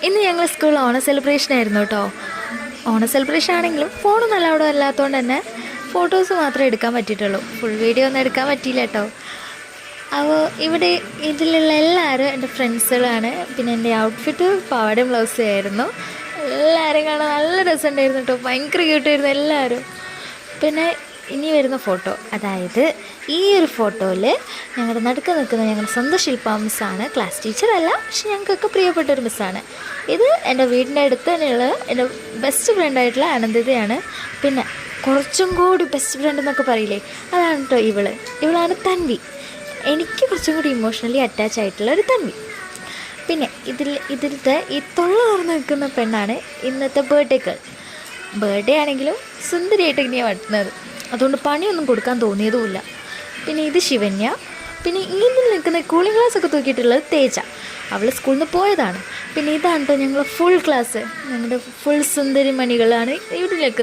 ഇന്ന് ഞങ്ങൾ സ്കൂളിൽ ഓണ സെലിബ്രേഷൻ ആയിരുന്നു കേട്ടോ. ഓണ സെലിബ്രേഷൻ ആണെങ്കിലും ഫോണൊന്നും അലൗഡ് അല്ലാത്തതുകൊണ്ട് തന്നെ ഫോട്ടോസ് മാത്രമേ എടുക്കാൻ പറ്റിയിട്ടുള്ളൂ. ഫുൾ വീഡിയോ ഒന്നും എടുക്കാൻ പറ്റിയില്ല കേട്ടോ. അപ്പോൾ ഇവിടെ ഇതിലുള്ള എല്ലാവരും എൻ്റെ ഫ്രണ്ട്സുകളാണ്. പിന്നെ എൻ്റെ ഔട്ട്ഫിറ്റ് പാവാടയും ബ്ലൗസും ആയിരുന്നു. എല്ലാവരും കാണാൻ നല്ല രസമുണ്ടായിരുന്നു കേട്ടോ. ഭയങ്കര ക്യൂട്ടായിരുന്നു എല്ലാവരും. പിന്നെ ഇനി വരുന്ന ഫോട്ടോ, അതായത് ഈ ഒരു ഫോട്ടോയിൽ ഞങ്ങളുടെ നടുക്ക് നിൽക്കുന്ന ഞങ്ങളുടെ സ്വന്തം ശില്പ മിസ്സാണ്. ക്ലാസ് ടീച്ചറല്ല, പക്ഷെ ഞങ്ങൾക്കൊക്കെ പ്രിയപ്പെട്ടൊരു മിസ്സാണ്. ഇത് എൻ്റെ വീടിൻ്റെ അടുത്ത് തന്നെയുള്ള എൻ്റെ ബെസ്റ്റ് ഫ്രണ്ടായിട്ടുള്ള അനന്തിതയാണ്. പിന്നെ കുറച്ചും കൂടി ബെസ്റ്റ് ഫ്രണ്ട് എന്നൊക്കെ പറയില്ലേ, അതാണ് കേട്ടോ ഇവളാണ് തൻവി. എനിക്ക് കുറച്ചും കൂടി ഇമോഷണലി അറ്റാച്ച് ആയിട്ടുള്ള ഒരു തൻവി. പിന്നെ ഇതിലത്തെ ഈ തൊള്ള തുറന്ന് നിൽക്കുന്ന പെണ്ണാണ് ഇന്നത്തെ ബർത്ത്ഡേ ആണെങ്കിലും സുന്ദരിയായിട്ട് ഇങ്ങനെയാണ് വട്ടുന്നത്. അതുകൊണ്ട് പണിയൊന്നും കൊടുക്കാൻ തോന്നിയതുമില്ല. പിന്നെ ഇത് ശിവന്യ. പിന്നെ ഇതിൽ നിൽക്കുന്ന കൂളിംഗ് ഗ്ലാസ് ഒക്കെ തൂക്കിയിട്ടുള്ളത് തേജ. അവൾ സ്കൂളിൽ നിന്ന് പോയതാണ്. പിന്നെ ഇതാണ് കേട്ടോ ഞങ്ങൾ ഫുൾ ക്ലാസ്, ഞങ്ങളുടെ ഫുൾ സുന്ദരി മണികളാണ് ഇവിടെ നിൽക്കുന്നത്.